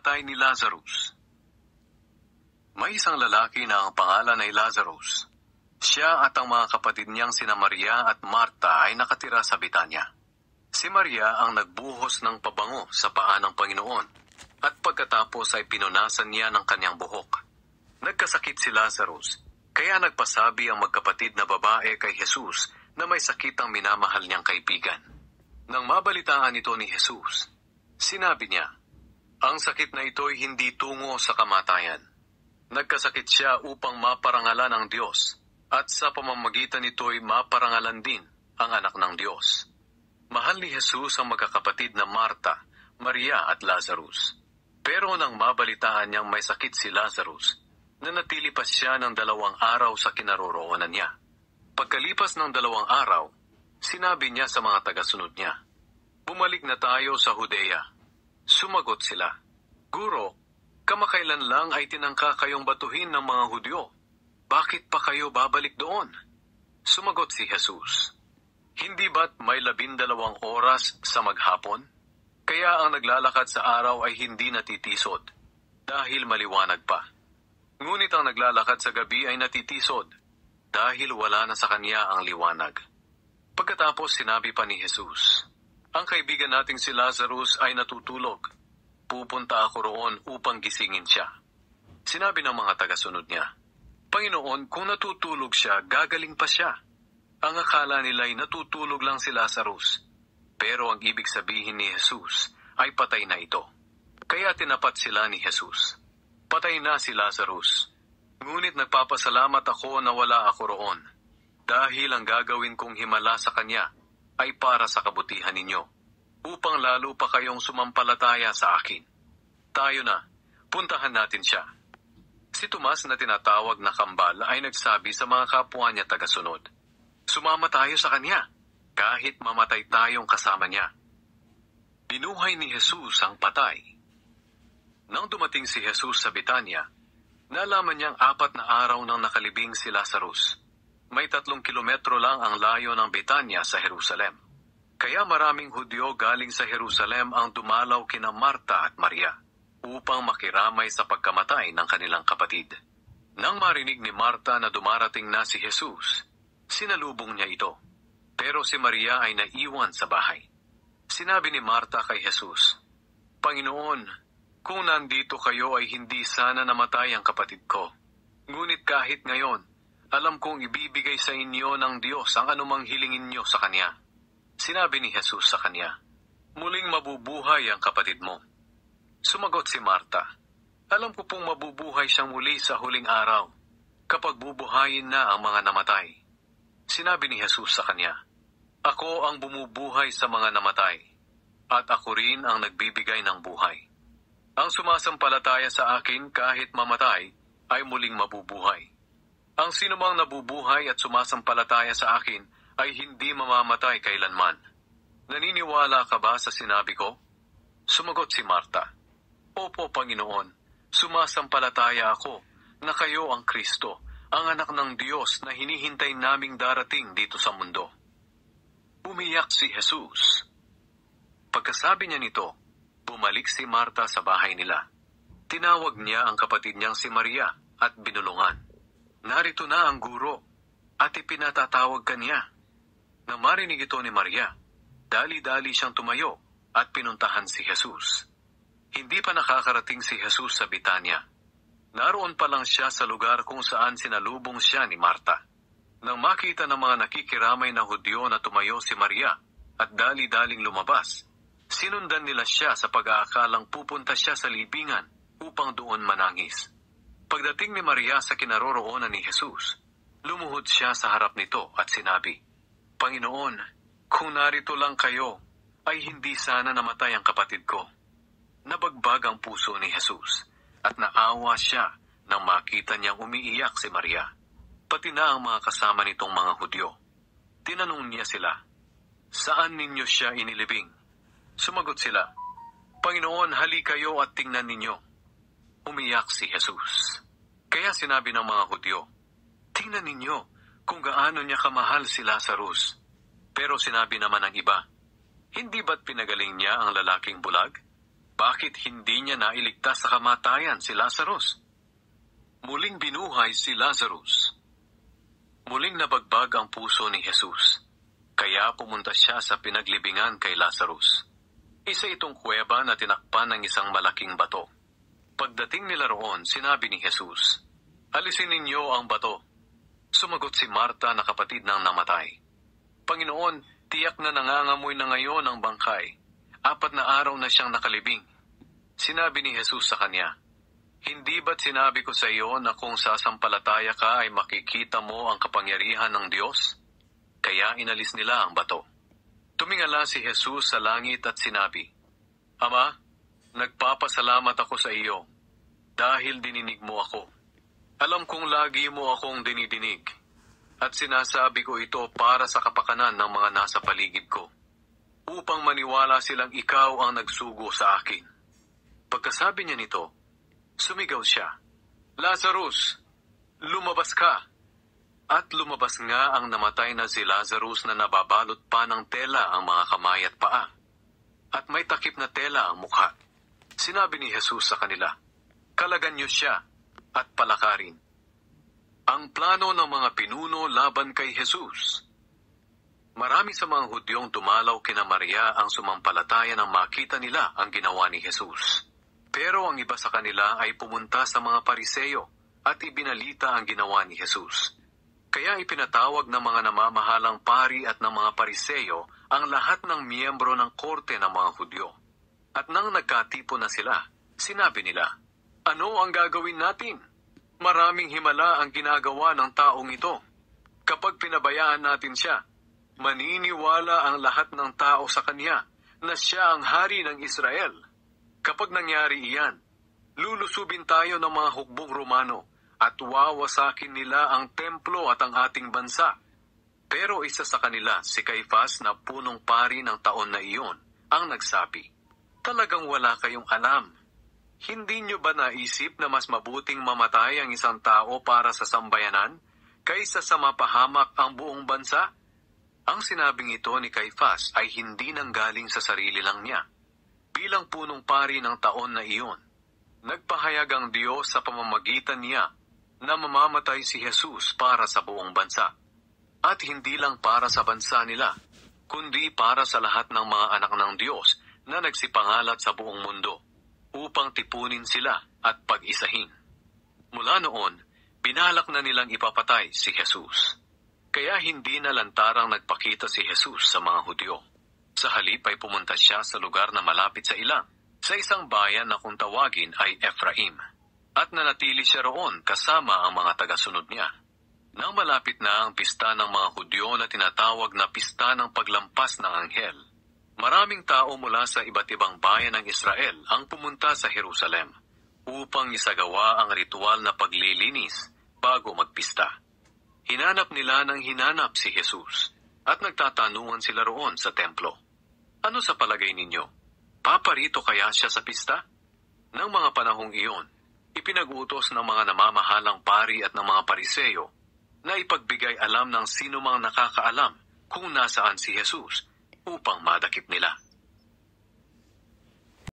pagkamatay ni Lazarus. May isang lalaki na ang pangalan ay Lazarus. Siya at ang mga kapatid niyang sina Maria at Marta ay nakatira sa Betanya. Si Maria ang nagbuhos ng pabango sa paa ng Panginoon at pagkatapos ay pinunasan niya ng kanyang buhok. Nagkasakit si Lazarus, kaya nagpasabi ang magkapatid na babae kay Jesus na may sakit ang minamahal niyang kaibigan. Nang mabalitaan ito ni Jesus, sinabi niya, ang sakit na ito'y hindi tungo sa kamatayan. Nagkasakit siya upang maparangalan ang Diyos, at sa pamamagitan nito'y maparangalan din ang anak ng Diyos. Mahal ni Jesus ang magkakapatid na Marta, Maria at Lazarus. Pero nang mabalitaan niyang may sakit si Lazarus, nanatili pa siya ng 2 araw sa kinaroroonan niya. Pagkalipas ng 2 araw, sinabi niya sa mga tagasunod niya, bumalik na tayo sa Judea. Sumagot sila, Guro, kamakailan lang ay tinangka kayong batuhin ng mga Hudyo. Bakit pa kayo babalik doon? Sumagot si Jesus, hindi ba't may 12 oras sa maghapon? Kaya ang naglalakad sa araw ay hindi natitisod, dahil maliwanag pa. Ngunit ang naglalakad sa gabi ay natitisod, dahil wala na sa kanya ang liwanag. Pagkatapos sinabi pa ni Jesus, ang kaibigan nating si Lazarus ay natutulog. Pupunta ako roon upang gisingin siya. Sinabi ng mga tagasunod niya, Panginoon, kung natutulog siya, gagaling pa siya. Ang akala nila'y natutulog lang si Lazarus. Pero ang ibig sabihin ni Jesus ay patay na ito. Kaya tinapat sila ni Jesus. Patay na si Lazarus. Ngunit nagpapasalamat ako na wala ako roon. Dahil ang gagawin kong himala sa kanya ay para sa kabutihan ninyo, upang lalo pa kayong sumampalataya sa akin. Tayo na, puntahan natin siya. Si Tomas na tinatawag na kambal ay nagsabi sa mga kapwa niya tagasunod, sumama tayo sa kanya, kahit mamatay tayong kasama niya. Binuhay ni Jesus ang patay. Nang dumating si Jesus sa Betanya, nalaman niyang 4 na araw nang nakalibing si Lazarus. May 3 kilometro lang ang layo ng Betanya sa Jerusalem. Kaya maraming Hudyo galing sa Jerusalem ang dumalaw kina Marta at Maria upang makiramay sa pagkamatay ng kanilang kapatid. Nang marinig ni Marta na dumarating na si Jesus, sinalubong niya ito. Pero si Maria ay naiwan sa bahay. Sinabi ni Marta kay Jesus, Panginoon, kung nandito kayo ay hindi sana namatay ang kapatid ko. Ngunit kahit ngayon, alam kong ibibigay sa inyo ng Diyos ang anumang hilingin niyo sa Kanya. Sinabi ni Jesus sa kanya, muling mabubuhay ang kapatid mo. Sumagot si Marta, alam ko pong mabubuhay siyang muli sa huling araw, kapag bubuhayin na ang mga namatay. Sinabi ni Jesus sa kanya, ako ang bumubuhay sa mga namatay, at ako rin ang nagbibigay ng buhay. Ang sumasampalataya sa akin kahit mamatay, ay muling mabubuhay. Ang sinumang nabubuhay at sumasampalataya sa akin, ay hindi mamamatay kailanman. Naniniwala ka ba sa sinabi ko? Sumagot si Marta, Opo, Panginoon, sumasampalataya ako na kayo ang Kristo, ang anak ng Diyos na hinihintay naming darating dito sa mundo. Umiyak si Jesus. Pagkasabi niya nito, bumalik si Marta sa bahay nila. Tinawag niya ang kapatid niyang si Maria at binulungan. Narito na ang guro, at ipinatatawag ka niya. Nang marinig ito ni Maria, dali-dali siyang tumayo at pinuntahan si Jesus. Hindi pa nakakarating si Jesus sa Betanya. Naroon pa lang siya sa lugar kung saan sinalubong siya ni Marta. Nang makita ng mga nakikiramay na Hudyo na tumayo si Maria at dali-daling lumabas, sinundan nila siya sa pag-aakalang pupunta siya sa libingan upang doon manangis. Pagdating ni Maria sa kinaroroonan ni Jesus, lumuhod siya sa harap nito at sinabi, Panginoon, kung narito lang kayo, ay hindi sana namatay ang kapatid ko. Nabagbag ang puso ni Jesus, at naawa siya nang makita niyang umiiyak si Maria, pati na ang mga kasama nitong mga Hudyo. Tinanong niya sila, saan ninyo siya inilibing? Sumagot sila, Panginoon, hali kayo at tingnan ninyo. Umiyak si Jesus. Kaya sinabi ng mga Hudyo, tingnan ninyo, kung gaano niya kamahal si Lazarus. Pero sinabi naman ng iba, hindi ba't pinagaling niya ang lalaking bulag? bakit hindi niya nailigtas sa kamatayan si Lazarus? Muling binuhay si Lazarus. Muling nabagbag ang puso ni Jesus. Kaya pumunta siya sa pinaglibingan kay Lazarus. Isa itong kuweba na tinakpan ng isang malaking bato. Pagdating nila roon, sinabi ni Jesus, "Alisin ninyo ang bato." Sumagot si Marta na kapatid ng namatay, "Panginoon, tiyak na nangangamoy na ngayon ang bangkay. 4 na araw na siyang nakalibing." Sinabi ni Jesus sa kanya, "Hindi ba't sinabi ko sa iyo na kung sasampalataya ka ay makikita mo ang kapangyarihan ng Diyos?" Kaya inalis nila ang bato. Tumingala si Jesus sa langit at sinabi, "Ama, nagpapasalamat ako sa iyo dahil dininig mo ako. Alam kong lagi mo akong dinidinig at sinasabi ko ito para sa kapakanan ng mga nasa paligid ko, upang maniwala silang ikaw ang nagsugo sa akin." Pagkasabi niya nito, sumigaw siya, "Lazarus, lumabas ka!" At lumabas nga ang namatay na si Lazarus na nababalot pa ng tela ang mga kamay at paa. At may takip na tela ang mukha. Sinabi ni Jesus sa kanila, "Kalagan niyo siya at palakarin." Ang plano ng mga pinuno laban kay Jesus. Marami sa mga Hudyong dumalaw kina Maria ang sumampalataya nang makita nila ang ginawa ni Jesus. Pero ang iba sa kanila ay pumunta sa mga Pariseyo at ibinalita ang ginawa ni Jesus. Kaya ipinatawag ng mga namamahalang pari at ng mga Pariseyo ang lahat ng miyembro ng korte ng mga Hudyo. At nang nagkatipon na sila, sinabi nila, "Ano ang gagawin natin? Maraming himala ang ginagawa ng taong ito. Kapag pinabayaan natin siya, maniniwala ang lahat ng tao sa kanya na siya ang hari ng Israel. Kapag nangyari iyan, lulusubin tayo ng mga hukbong Romano at wawasakin nila ang templo at ang ating bansa." Pero isa sa kanila, si Caifás na punong pari ng taon na iyon, ang nagsabi, "Talagang wala kayong alam. Hindi nyo ba naisip na mas mabuting mamatay ang isang tao para sa sambayanan kaysa sa mapahamak ang buong bansa?" Ang sinabing ito ni Caifás ay hindi nanggaling sa sarili lang niya. Bilang punong pari ng taon na iyon, nagpahayag ang Diyos sa pamamagitan niya na mamamatay si Jesus para sa buong bansa. At hindi lang para sa bansa nila, kundi para sa lahat ng mga anak ng Diyos na nagsipangalat sa buong mundo, upang tipunin sila at pag-isahin. Mula noon, binalak na nilang ipapatay si Jesus. Kaya hindi na lantarang nagpakita si Jesus sa mga Hudyo. Sa halip ay pumunta siya sa lugar na malapit sa ilang, sa isang bayan na kung tawagin ay Ephraim. At nanatili siya roon kasama ang mga tagasunod niya. Nang malapit na ang pista ng mga Hudyo na tinatawag na pista ng paglampas ng anghel, maraming tao mula sa iba't ibang bayan ng Israel ang pumunta sa Jerusalem upang isagawa ang ritual na paglilinis bago magpista. Hinanap nila ng hinanap si Jesus at nagtatanungan sila roon sa templo. Ano sa palagay ninyo? Paparito kaya siya sa pista? Nang mga panahong iyon, ipinag-utos ng mga namamahalang pari at ng mga Pariseyo na ipagbigay alam ng sino mang nakakaalam kung nasaan si Jesus upang madakip nila.